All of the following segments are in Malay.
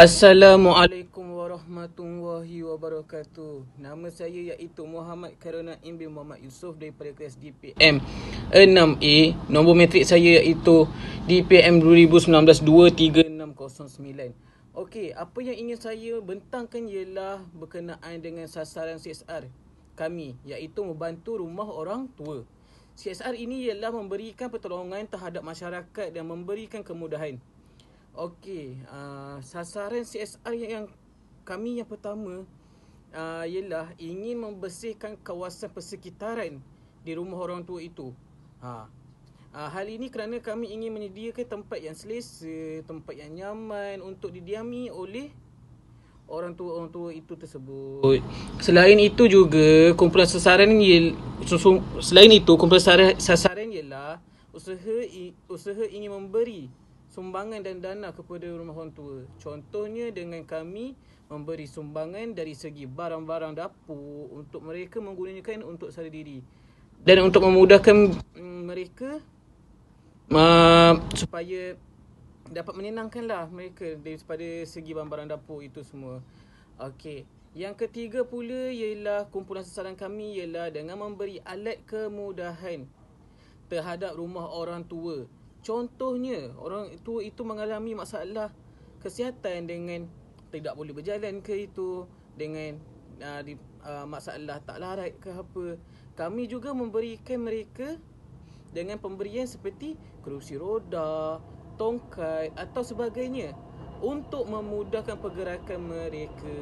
Assalamualaikum warahmatullahi wabarakatuh. Nama saya iaitu Muhammad Karunaim bin Muhammad Yusof daripada kelas DPM 6A. Nombor matrik saya iaitu DPM 2019-23609. Okey, apa yang ingin saya bentangkan ialah berkenaan dengan sasaran CSR kami, iaitu membantu rumah orang tua. CSR ini ialah memberikan pertolongan terhadap masyarakat dan memberikan kemudahan. Okey, sasaran CSR yang kami yang pertama ialah ingin membersihkan kawasan persekitaran di rumah orang tua itu. Hal ini kerana kami ingin menyediakan tempat yang selesa, tempat yang nyaman untuk didiami oleh orang tua itu tersebut. Selain itu juga kumpulan sasaran ialah usaha ingin memberi sumbangan dan dana kepada rumah orang tua. Contohnya dengan kami memberi sumbangan dari segi barang-barang dapur untuk mereka menggunakan untuk sara diri dan untuk memudahkan mereka supaya dapat menyenangkanlah mereka daripada segi barang-barang dapur itu semua. Okey. Yang ketiga pula ialah kumpulan sasaran kami ialah dengan memberi alat kemudahan terhadap rumah orang tua. Contohnya, orang tua itu mengalami masalah kesihatan dengan tidak boleh berjalan ke itu, dengan masalah tak larat ke apa. Kami juga memberikan mereka dengan pemberian seperti kerusi roda, tongkat atau sebagainya untuk memudahkan pergerakan mereka.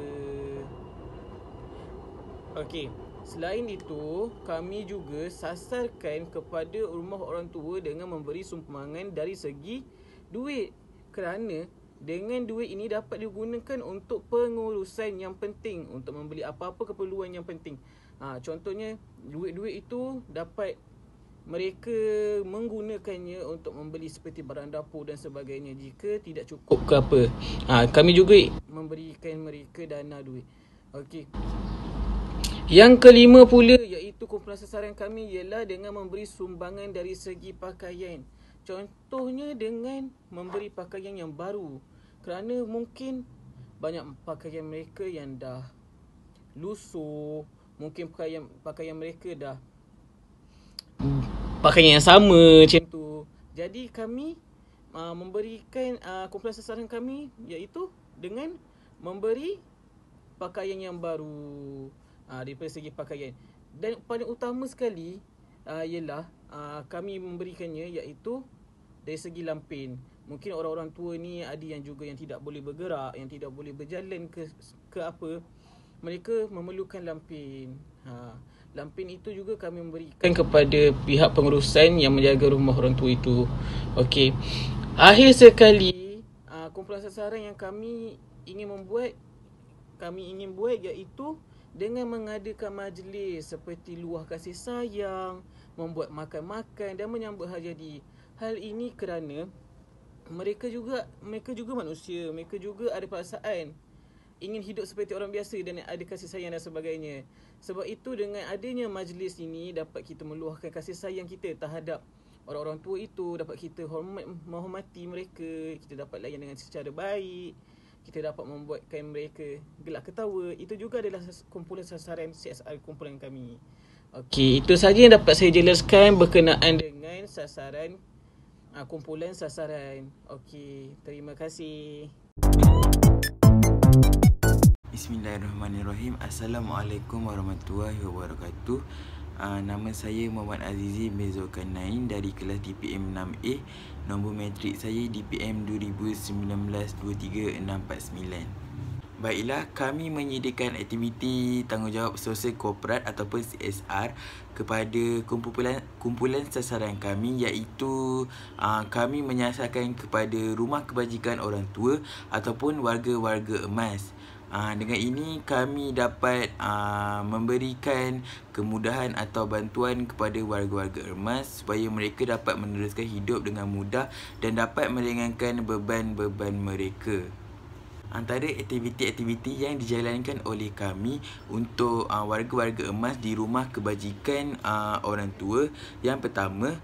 Okey. Selain itu, kami juga sasarkan kepada rumah orang tua dengan memberi sumbangan dari segi duit. Kerana dengan duit ini dapat digunakan untuk pengurusan yang penting, untuk membeli apa-apa keperluan yang penting. Contohnya, duit-duit itu dapat mereka menggunakannya untuk membeli seperti barang dapur dan sebagainya jika tidak cukup ke apa. Kami juga memberikan mereka dana duit. Okey. Yang kelima pula iaitu kumpulan sasaran kami ialah dengan memberi sumbangan dari segi pakaian. Contohnya dengan memberi pakaian yang baru. Kerana mungkin banyak pakaian mereka yang dah lusuh, mungkin pakaian mereka dah pakaian yang sama macam tu. Jadi kami memberikan kumpulan sasaran kami iaitu dengan memberi pakaian yang baru. Daripada segi pakaian. Dan paling utama sekali ialah kami memberikannya iaitu dari segi lampin. Mungkin orang-orang tua ni ada yang juga yang tidak boleh bergerak, yang tidak boleh berjalan ke apa. Mereka memerlukan lampin. Lampin itu juga kami memberikan kepada pihak pengurusan yang menjaga rumah orang tua itu. Okey. Akhir sekali, kumpulan sasaran yang kami ingin buat iaitu dengan mengadakan majlis seperti luah kasih sayang, membuat makan-makan dan menyambut hari jadi. Hal ini kerana mereka juga manusia, mereka juga ada perasaan ingin hidup seperti orang biasa dan ada kasih sayang dan sebagainya. Sebab itu dengan adanya majlis ini dapat kita meluahkan kasih sayang kita terhadap orang-orang tua itu, dapat kita menghormati mereka, kita dapat layan dengan secara baik, kita dapat membuatkan mereka gelak ketawa. Itu juga adalah kumpulan sasaran CSR kumpulan kami. Okey, itu saja yang dapat saya jelaskan berkenaan dengan sasaran kumpulan sasaran. Okey, terima kasih. Bismillahirrahmanirrahim. Assalamualaikum warahmatullahi wabarakatuh. Nama saya Muhammad Azizi bin Zulkarnain dari kelas DPM 6A. Nombor matrik saya DPM 2019-23649. Baiklah, kami menyediakan aktiviti tanggungjawab sosial korporat ataupun CSR kepada kumpulan sasaran kami, iaitu kami menyasarkan kepada rumah kebajikan orang tua ataupun warga-warga emas. Dengan ini kami dapat memberikan kemudahan atau bantuan kepada warga-warga emas supaya mereka dapat meneruskan hidup dengan mudah dan dapat meringankan beban-beban mereka. Antara aktiviti-aktiviti yang dijalankan oleh kami untuk warga-warga emas di rumah kebajikan orang tua, yang pertama,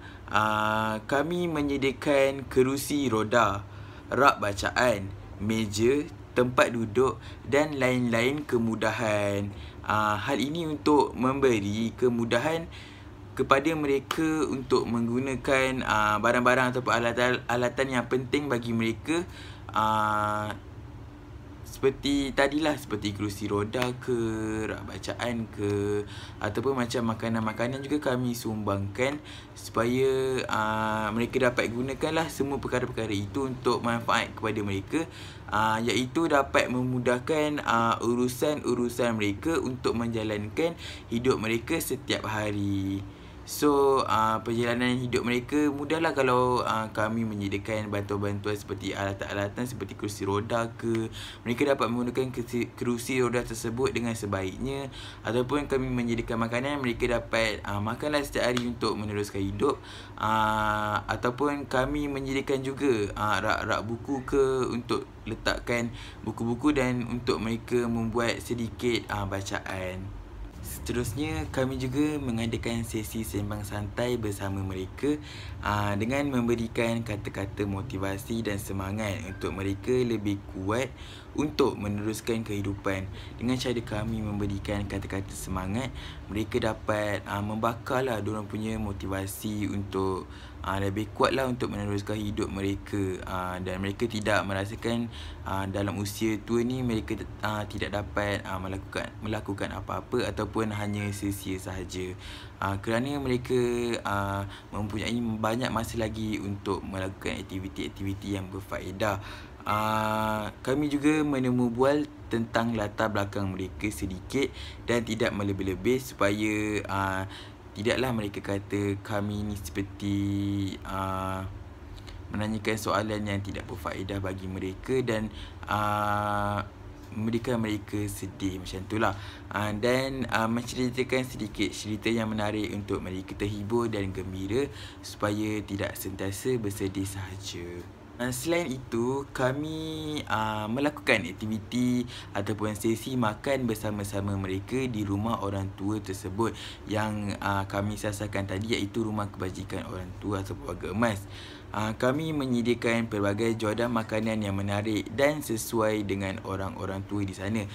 kami menyediakan kerusi roda, rak bacaan, meja, tempat duduk dan lain-lain kemudahan. Hal ini untuk memberi kemudahan kepada mereka untuk menggunakan barang-barang ataupun alatan yang penting bagi mereka, seperti tadilah, seperti kerusi roda ke, rak bacaan ke, ataupun macam makanan-makanan juga kami sumbangkan supaya mereka dapat gunakanlah semua perkara-perkara itu untuk manfaat kepada mereka, iaitu dapat memudahkan urusan-urusan mereka untuk menjalankan hidup mereka setiap hari. So, perjalanan hidup mereka mudahlah kalau kami menyediakan bantuan-bantuan seperti alatan-alatan seperti kerusi roda ke. Mereka dapat menggunakan kerusi roda tersebut dengan sebaiknya, ataupun kami menyediakan makanan, mereka dapat makanlah setiap hari untuk meneruskan hidup. Ataupun kami menyediakan juga rak-rak buku ke untuk letakkan buku-buku dan untuk mereka membuat sedikit bacaan. Seterusnya, kami juga mengadakan sesi sembang santai bersama mereka dengan memberikan kata-kata motivasi dan semangat untuk mereka lebih kuat untuk meneruskan kehidupan. Dengan cara kami memberikan kata-kata semangat, mereka dapat membakarlah diorang punya motivasi untuk lebih kuatlah untuk meneruskan hidup mereka, dan mereka tidak merasakan dalam usia tua ni mereka tidak dapat melakukan apa-apa ataupun hanya sia-sia sahaja, kerana mereka mempunyai banyak masa lagi untuk melakukan aktiviti-aktiviti yang berfaedah. Kami juga menemu bual tentang latar belakang mereka sedikit dan tidak melebih-lebih supaya tidaklah mereka kata kami ni seperti menanyakan soalan yang tidak berfaedah bagi mereka dan memberikan mereka sedih, macam itulah. Dan menceritakan sedikit cerita yang menarik untuk mereka terhibur dan gembira supaya tidak sentiasa bersedih sahaja. Selain itu, kami melakukan aktiviti ataupun sesi makan bersama-sama mereka di rumah orang tua tersebut yang kami sasarkan tadi, iaitu rumah kebajikan orang tua atau Warga Emas. Kami menyediakan pelbagai juadah makanan yang menarik dan sesuai dengan orang-orang tua di sana.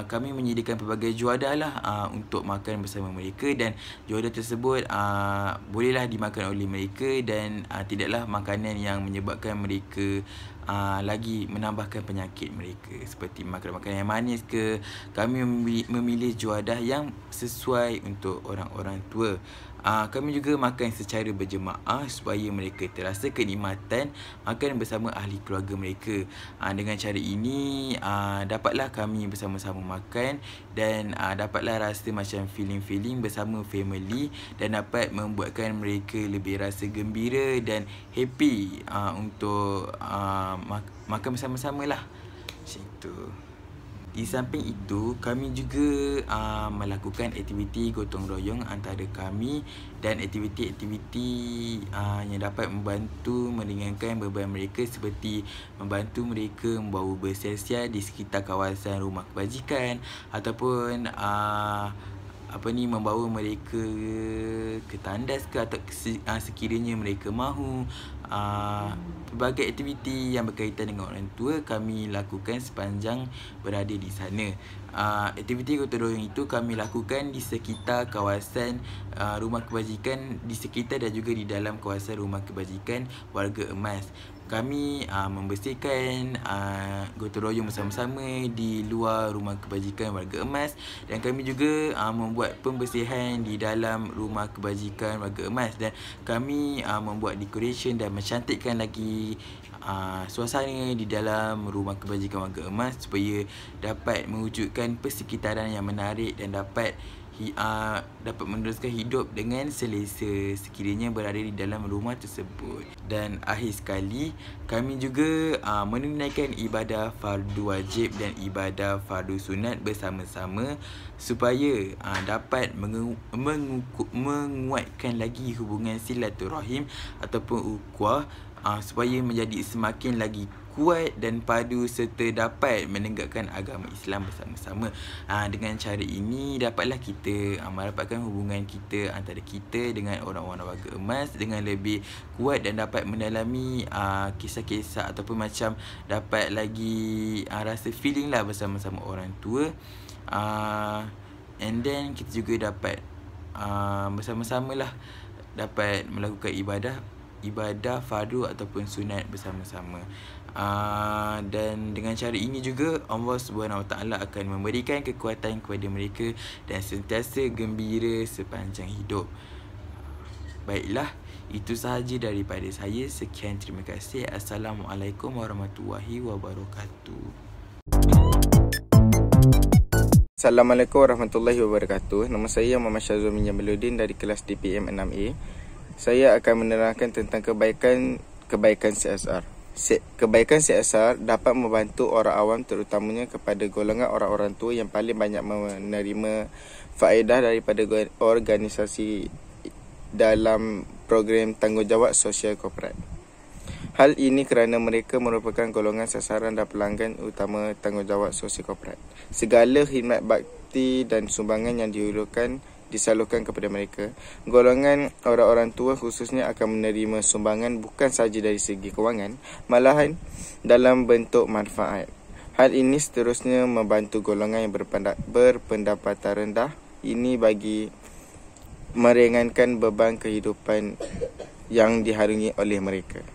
Kami menyediakan pelbagai juadah lah untuk makan bersama mereka, dan juadah tersebut bolehlah dimakan oleh mereka dan tidaklah makanan yang menyebabkan mereka lagi menambahkan penyakit mereka, seperti makanan-makanan yang manis ke. Kami memilih juadah yang sesuai untuk orang-orang tua. Kami juga makan secara berjemaah supaya mereka terasa kenikmatan makan bersama ahli keluarga mereka. Dengan cara ini dapatlah kami bersama-sama makan dan dapatlah rasa macam feeling bersama family, dan dapat membuatkan mereka lebih rasa gembira dan happy untuk makan bersama-sama lah, macam itu. Di samping itu, kami juga melakukan aktiviti gotong royong antara kami dan aktiviti-aktiviti yang dapat membantu meringankan beban mereka, seperti membantu mereka membawa bersiar-siar di sekitar kawasan rumah kebajikan, ataupun membawa mereka ke tandas ke, atau sekiranya mereka mahu. Pelbagai aktiviti yang berkaitan dengan orang tua kami lakukan sepanjang berada di sana. Aktiviti gotong royong itu kami lakukan di sekitar kawasan rumah kebajikan, di sekitar dan juga di dalam kawasan rumah kebajikan Warga Emas. Kami membersihkan gotong royong bersama-sama di luar rumah kebajikan Warga Emas, dan kami juga membuat pembersihan di dalam rumah kebajikan Warga Emas, dan kami membuat decoration dan mencantikkan lagi suasana di dalam rumah kebajikan Warga Emas supaya dapat mewujudkan persekitaran yang menarik dan dapat meneruskan hidup dengan selesa sekiranya berada di dalam rumah tersebut. Dan akhir sekali, kami juga menunaikan ibadah fardu wajib dan ibadah fardu sunat bersama-sama supaya dapat menguatkan lagi hubungan silaturahim ataupun ukhuwah, supaya menjadi semakin lagi kuat dan padu serta dapat menegakkan agama Islam bersama-sama. Dengan cara ini dapatlah kita merapatkan hubungan kita antara kita dengan orang-orang warga emas dengan lebih kuat dan dapat mendalami kisah-kisah ataupun macam dapat lagi rasa feeling lah bersama-sama orang tua. And then kita juga dapat bersama-sama lah dapat melakukan ibadah fardu ataupun sunat bersama-sama. Dan dengan cara ini juga Allah SWT akan memberikan kekuatan kepada mereka dan sentiasa gembira sepanjang hidup. Baiklah, itu sahaja daripada saya. Sekian, terima kasih. Assalamualaikum warahmatullahi wabarakatuh. Assalamualaikum warahmatullahi wabarakatuh. Nama saya Muhammad Syazul bin Jamaluddin dari kelas DPM 6A. Saya akan menerangkan tentang kebaikan CSR. Kebaikan CSR dapat membantu orang awam, terutamanya kepada golongan orang-orang tua yang paling banyak menerima faedah daripada organisasi dalam program tanggungjawab sosial korporat. Hal ini kerana mereka merupakan golongan sasaran dan pelanggan utama tanggungjawab sosial korporat. Segala khidmat bakti dan sumbangan yang disalurkan kepada mereka. Golongan orang-orang tua khususnya akan menerima sumbangan bukan sahaja dari segi kewangan, malahan dalam bentuk manfaat. Hal ini seterusnya membantu golongan yang berpendapatan rendah ini bagi meringankan beban kehidupan yang diharungi oleh mereka.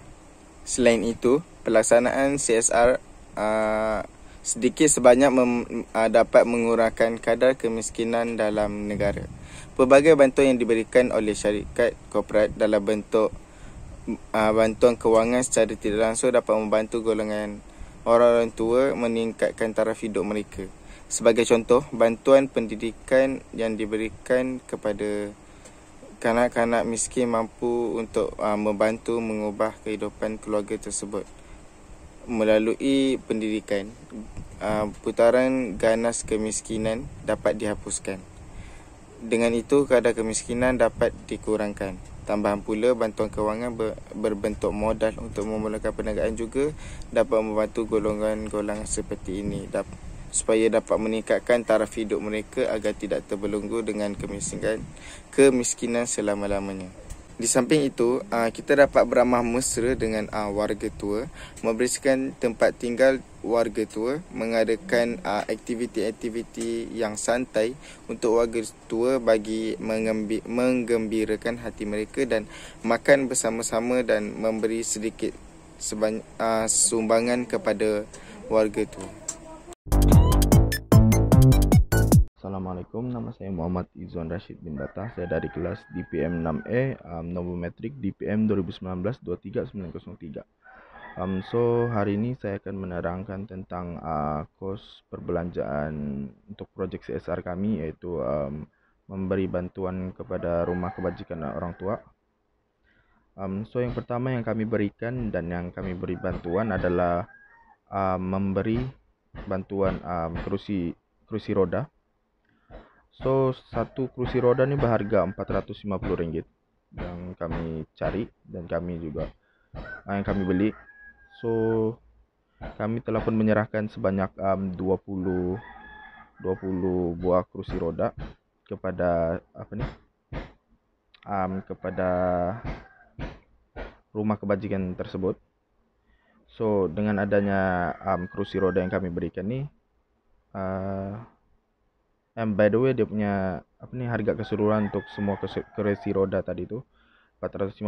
Selain itu, pelaksanaan CSR sedikit sebanyak dapat mengurangkan kadar kemiskinan dalam negara. Pelbagai bantuan yang diberikan oleh syarikat korporat dalam bentuk bantuan kewangan secara tidak langsung dapat membantu golongan orang-orang tua meningkatkan taraf hidup mereka. Sebagai contoh, bantuan pendidikan yang diberikan kepada kanak-kanak miskin mampu untuk membantu mengubah kehidupan keluarga tersebut. Melalui pendidikan, putaran ganas kemiskinan dapat dihapuskan. Dengan itu, kadar kemiskinan dapat dikurangkan. Tambahan pula, bantuan kewangan berbentuk modal untuk memulakan perniagaan juga dapat membantu golongan-golongan seperti ini supaya dapat meningkatkan taraf hidup mereka agar tidak terbelenggu dengan kemiskinan selama-lamanya. Di samping itu, kita dapat beramah mesra dengan warga tua, membersihkan tempat tinggal warga tua, mengadakan aktiviti-aktiviti yang santai untuk warga tua bagi menggembirakan hati mereka dan makan bersama-sama dan memberi sedikit sumbangan kepada warga tua. Assalamualaikum, nama saya Muhammad Izzuan Rashid bin Battah. Saya dari kelas DPM 6A, nombor metrik DPM 2019-23903. So hari ini saya akan menerangkan tentang kos perbelanjaan untuk projek CSR kami, iaitu memberi bantuan kepada rumah kebajikan orang tua. So yang pertama yang kami berikan dan yang kami beri bantuan adalah memberi bantuan kerusi roda. So satu kerusi roda ni berharga RM450 yang kami cari dan kami juga yang kami beli. So kami telah pun menyerahkan sebanyak 20 buah kerusi roda kepada kepada rumah kebajikan tersebut. So dengan adanya kerusi roda yang kami berikan ni, by the way, dia punya harga keseluruhan untuk semua kerusi roda tadi tu 450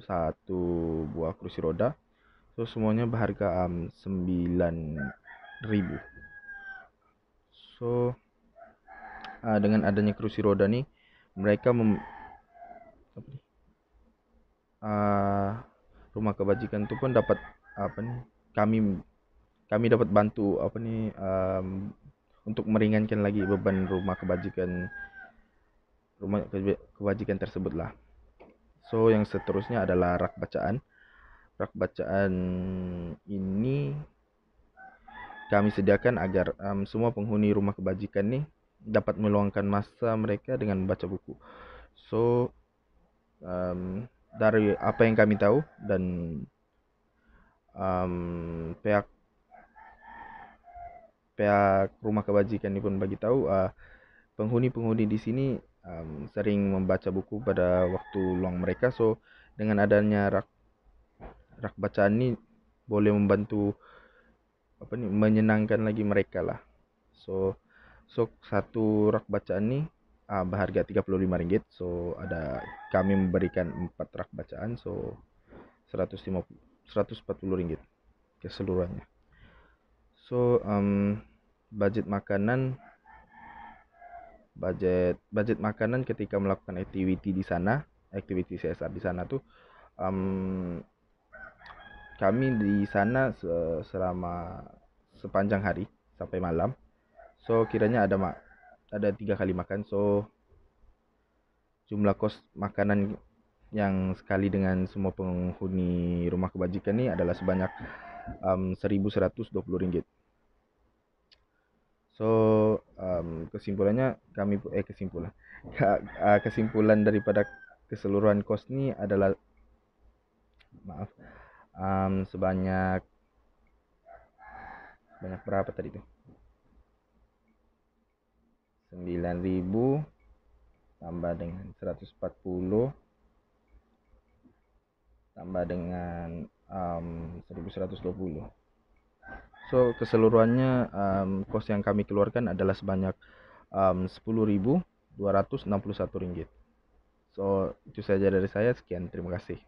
satu buah kerusi roda. So semuanya berharga 9,000. So dengan adanya kerusi roda ni, mereka rumah kebajikan tu pun dapat kami dapat bantu untuk meringankan lagi beban rumah kebajikan tersebut lah. So yang seterusnya adalah rak bacaan. Rak bacaan ini kami sediakan agar semua penghuni rumah kebajikan ni dapat meluangkan masa mereka dengan membaca buku. So dari apa yang kami tahu dan pihak pihak rumah kebajikan ini pun bagi tahu penghuni-penghuni di sini sering membaca buku pada waktu luang mereka. So dengan adanya rak bacaan ini boleh membantu menyenangkan lagi mereka lah. So satu rak bacaan ini berharga Rp35. So kami memberikan 4 rak bacaan, so Rp140 keseluruhannya. So budget makanan ketika melakukan activity di sana, activity CSR di sana tuh kami di sana selama sepanjang hari sampai malam. So kiranya ada 3 kali makan. So jumlah kos makanan yang sekali dengan semua penghuni rumah kebajikan ini adalah sebanyak Rp1.120. So kesimpulan daripada keseluruhan kos ini adalah sebanyak berapa tadi tuh? 9.000 tambah dengan 140 tambah dengan 1.120. So keseluruhannya kos yang kami keluarkan adalah sebanyak Rp10.261. So itu saja dari saya, sekian, terima kasih.